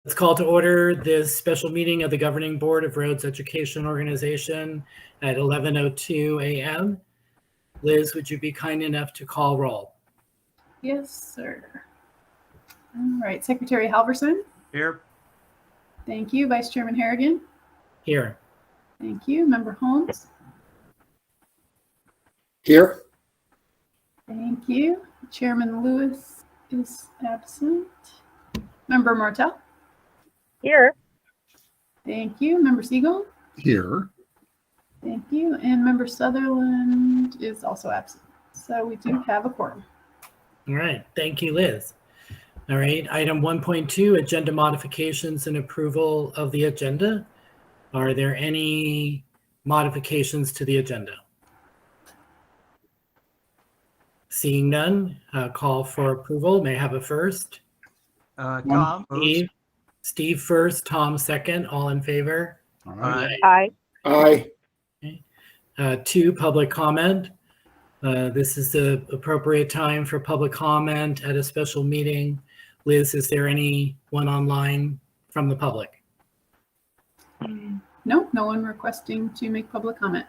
Let's call to order this special meeting of the Governing Board of Rhodes Education Organization at 11:02 a.m. Liz, would you be kind enough to call roll? Yes, sir. All right, Secretary Halverson. Here. Thank you. Vice Chairman Harrigan. Here. Thank you. Member Holmes. Here. Thank you. Chairman Lewis is absent. Member Martell. Here. Thank you. Member Siegel. Here. Thank you. And Member Sutherland is also absent. So we do have a quorum. All right. Thank you, Liz. All right. Item 1.2, agenda modifications and approval of the agenda. Are there any modifications to the agenda? Seeing none, call for approval. May I have a first? Tom moves. Steve first, Tom second. All in favor? Aye. Aye. Aye. 2, public comment. This is the appropriate time for public comment at a special meeting. Liz, is there anyone online from the public? No one requesting to make public comment.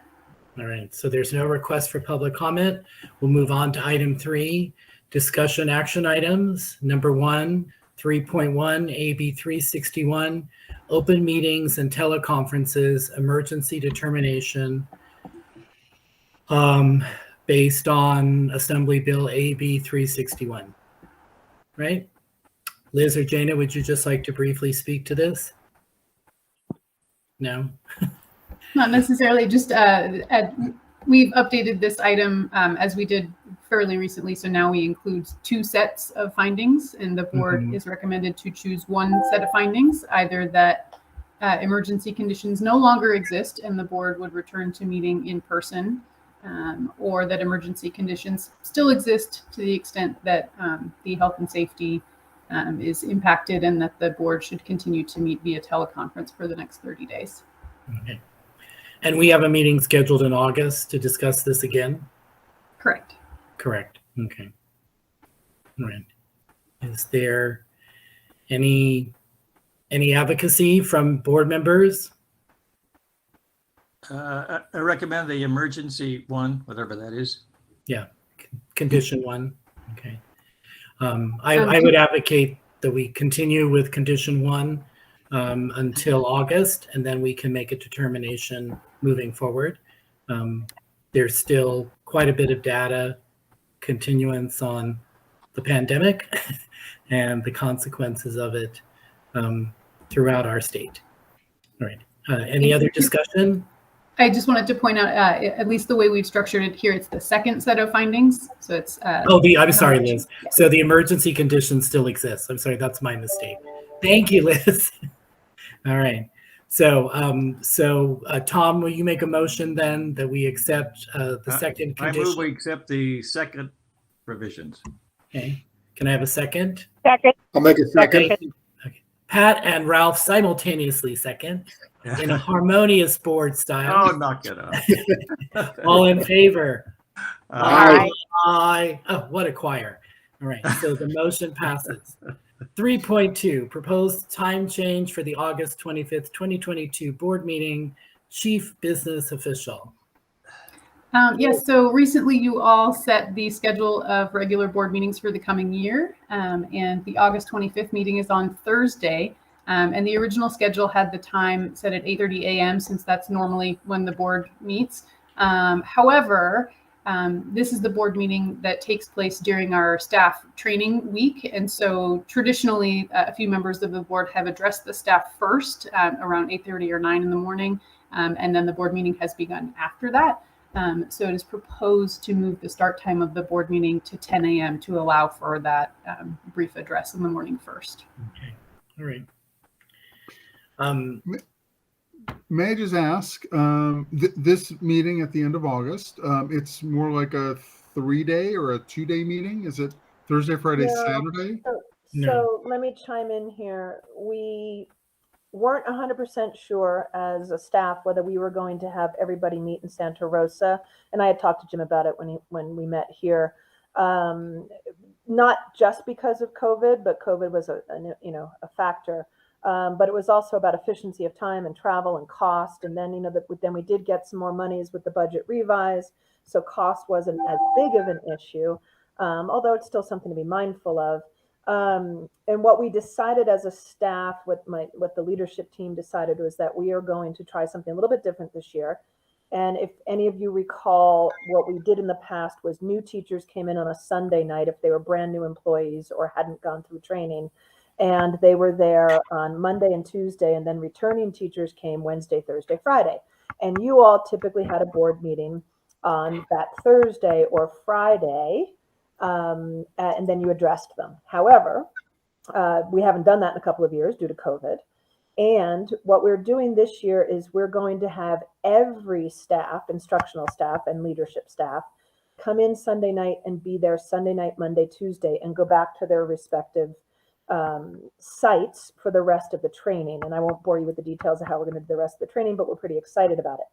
All right, so there's no request for public comment. We'll move on to item 3, discussion action items. Number 1, 3.1, AB 361, open meetings and teleconferences, emergency determination based on Assembly Bill AB 361, right? Liz or Jana, would you just like to briefly speak to this? No? Not necessarily, just we've updated this item as we did fairly recently. So now we include 2 sets of findings, and the board is recommended to choose one set of findings, either that emergency conditions no longer exist and the board would return to meeting in person, or that emergency conditions still exist to the extent that the health and safety is impacted, and that the board should continue to meet via teleconference for the next 30 days. Okay. And we have a meeting scheduled in August to discuss this again? Correct. Correct. Okay. All right. Is there any advocacy from board members? I recommend the emergency one, whatever that is. Yeah. Condition 1. Okay. I would advocate that we continue with condition 1 until August, and then we can make a determination moving forward. There's still quite a bit of data continuance on the pandemic and the consequences of it throughout our state. All right. Any other discussion? I just wanted to point out, at least the way we've structured it here, it's the second set of findings. So it's I'm sorry, Liz. Yeah. So the emergency condition still exists. I'm sorry, that's my mistake. Thank you, Liz. All right. So, Tom, will you make a motion then that we accept the second condition? I move we accept the second provisions. Okay. Can I have a second? Second. I'll make a second. Okay. Pat and Ralph simultaneously second in a harmonious board style. Oh, knock it off. All in favor? Aye. Aye. Oh, what a choir. All right. So the motion passes. 3.2, proposed time change for the August 25th, 2022 board meeting, chief business official. Yes, so recently you all set the schedule of regular board meetings for the coming year, and the August 25th meeting is on Thursday, and the original schedule had the time set at 8:30 a.m. since that's normally when the board meets. However, this is the board meeting that takes place during our staff training week. And so traditionally, a few members of the board have addressed the staff first around 8:30 or 9 in the morning. And then the board meeting has begun after that. So it is proposed to move the start time of the board meeting to 10 a.m. to allow for that brief address in the morning first. Okay. All right. May I just ask, this meeting at the end of August, it's more like a 3-day or a 2-day meeting? Is it Thursday, Friday, Saturday? So let me chime in here. We weren't 100% sure as a staff whether we were going to have everybody meet in Santa Rosa. And I had talked to Jim about it when we met here. Not just because of COVID, but COVID was a factor. But it was also about efficiency of time and travel and cost. And then, then we did get some more monies with the budget revise. So cost wasn't as big of an issue, although it's still something to be mindful of. And what we decided as a staff, what the leadership team decided was that we are going to try something a little bit different this year. And if any of you recall, what we did in the past was new teachers came in on a Sunday night if they were brand new employees or hadn't gone through training. And they were there on Monday and Tuesday, and then returning teachers came Wednesday, Thursday, Friday. And you all typically had a board meeting on that Thursday or Friday, and then you addressed them. However, we haven't done that in a couple of years due to COVID. And what we're doing this year is we're going to have every staff, instructional staff and leadership staff, come in Sunday night and be there Sunday night, Monday, Tuesday, and go back to their respective sites for the rest of the training. And I won't bore you with the details of how we're going to do the rest of the training, but we're pretty excited about it.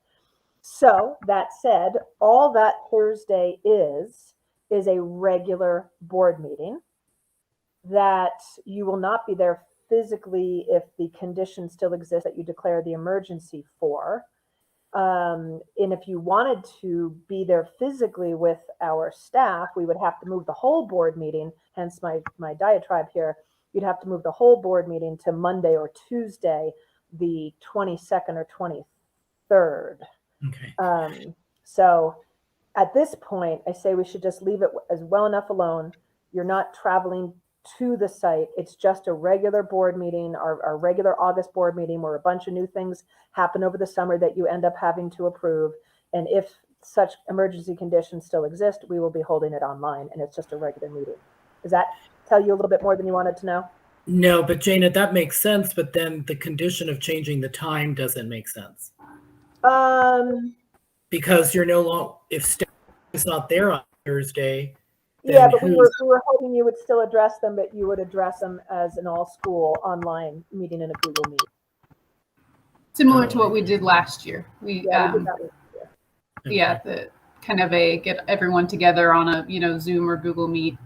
So that said, all that Thursday is a regular board meeting that you will not be there physically if the condition still exists that you declare the emergency for. And if you wanted to be there physically with our staff, we would have to move the whole board meeting, hence my diatribe here. You'd have to move the whole board meeting to Monday or Tuesday, the 22nd or 23rd. Okay. So at this point, I say we should just leave it as well enough alone. You're not traveling to the site. It's just a regular board meeting, our regular August board meeting where a bunch of new things happen over the summer that you end up having to approve. And if such emergency conditions still exist, we will be holding it online, and it's just a regular meeting. Does that tell you a little bit more than you wanted to know? No, but Jana, that makes sense. But then the condition of changing the time doesn't make sense because you're no longer, if staff is not there on Thursday. Yeah, but we were hoping you would still address them, but you would address them as an all-school online meeting in a Google Meet. Similar to what we did last year. We did that last year. yeah, the kind of get everyone together on a Zoom or Google Meet.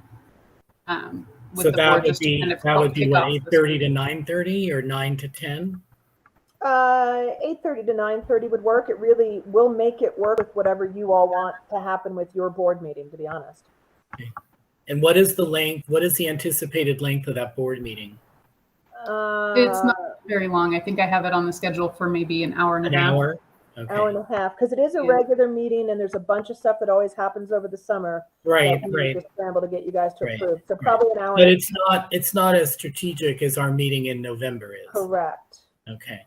With So the that board would just to be kind of that help would be kick what, off the 8:30 to 9:30 or 9 to 10? 8:30 to 9:30 would work. It really will make it work with whatever you all want to happen with your board meeting, to be honest. Okay. And what is the length? What is the anticipated length of that board meeting? It's not very long. I think I have it on the schedule for maybe an hour and a An half. hour? Okay. Hour and a half, because it is a Yeah. regular meeting and there's a bunch of stuff that always happens over the summer. Right, that we right. just scramble to get you guys to Right, approve. So probably an hour. But it's not as strategic as our meeting in November is. Correct. Okay.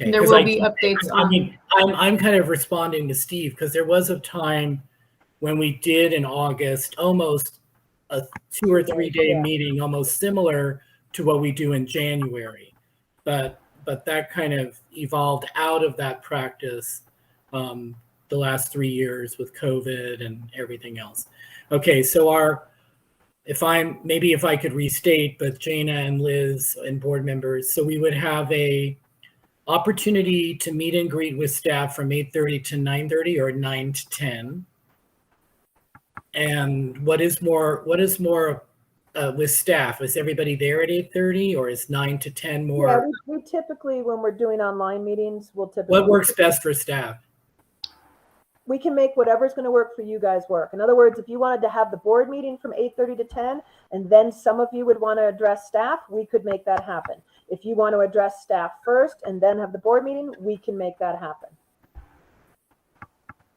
And there 'cause will be updates I on. mean, I'm kind of responding to Steve because there was a time when we did in August almost a 2 or 3 day Yeah. meeting, almost similar to what we do in January, but that kind of evolved out of that practice the last 3 years with COVID and everything else. Okay, so if I could restate, but Jana and Liz and board members, so we would have a opportunity to meet and greet with staff from 8:30 to 9:30 or 9 to 10. And what is more with staff? Is everybody there at 8:30 or is 9 to 10 more? Yeah, we typically, when we're doing online meetings, we'll typically. What works best for staff? We can make whatever's going to work for you guys work. In other words, if you wanted to have the board meeting from 8:30 to 10, and then some of you would want to address staff, we could make that happen. If you want to address staff first and then have the board meeting, we can make that happen.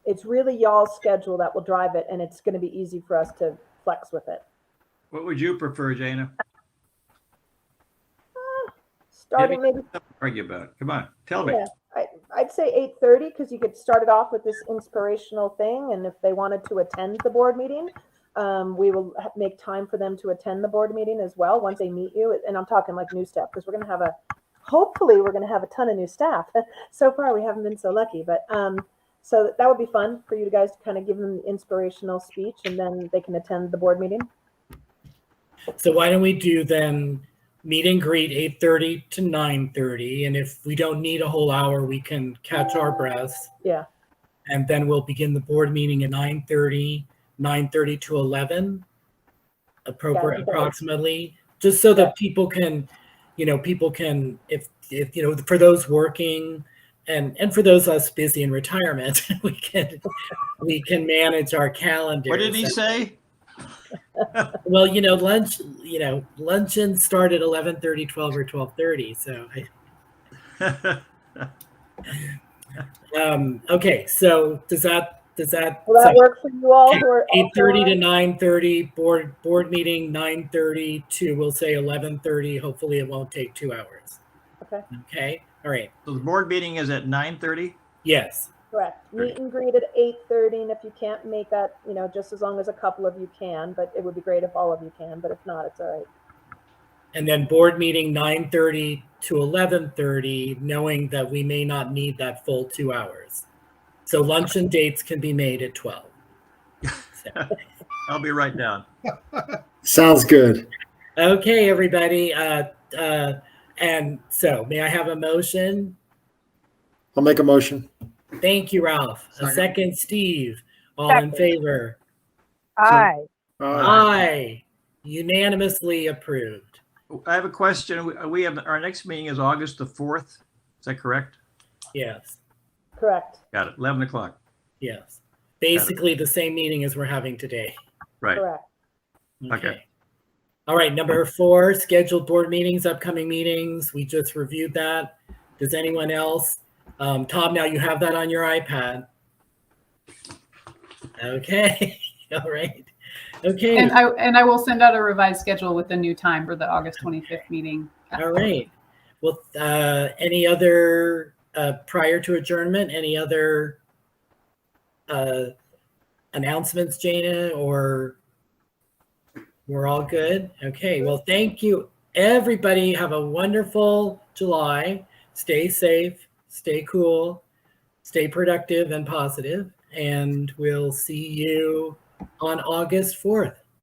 It's really y'all's schedule that will drive it, and it's going to be easy for us to flex with it. What would you prefer, Jana? Starting maybe, Argue about. Come on, tell me. yeah, I'd say 8:30 because you could start it off with this inspirational thing, and if they wanted to attend the board meeting, we will make time for them to attend the board meeting as well once they meet you. And I'm talking like new staff because hopefully we're going to have a ton of new staff. So far we haven't been so lucky, but so that would be fun for you guys to kind of give them the inspirational speech, and then they can attend the board meeting. So why don't we do then meet and greet 8:30 to 9:30, and if we don't need a whole hour, we can catch our breaths. Yeah. And then we'll begin the board meeting at 9:30 to 11, Yeah, I think that approximately, just so that people can people can, if for those working and for those us busy in retirement, we can manage our calendars. What did he say? Well, luncheon start at 11:30, 12 or 12:30. So okay. So does that Will that work for you all who are 8:30 also to on? 9:30 board meeting, 9:30 to, we'll say 11:30. Hopefully it won't take 2 hours. Okay. All right. So the board meeting is at 9:30? Yes. Correct. Meet and greet at 8:30, and if you can't make that, just as long as a couple of you can, but it would be great if all of you can, but if not, it's all right. And then board meeting 9:30 to 11:30, knowing that we may not need that full 2 hours. So luncheon dates can be made at 12. So. I'll be right down. Sounds good. Okay, everybody. And so may I have a motion? I'll make a motion. Thank you, Ralph. A Second. second, Steve. All in Second. favor? Aye. Aye. Unanimously approved. I have a question. We have, our next meeting is August the 4th. Is that correct? Yes. Correct. Got it. 11 o'clock. Yes. Basically the same meeting as we're having today. Right. Correct. Okay. All right. Number 4, scheduled board meetings, upcoming meetings. We just reviewed that. Does anyone else? Tom, now you have that on your iPad. Okay. All right. Okay. And I will send out a revised schedule with the new time for the August 25th meeting. All right. Well, any other, prior to adjournment, any other announcements, Jana, or we're all good? Okay. Well, thank you, everybody. Have a wonderful July. Stay safe, stay cool, stay productive and positive, and we'll see you on August 4th.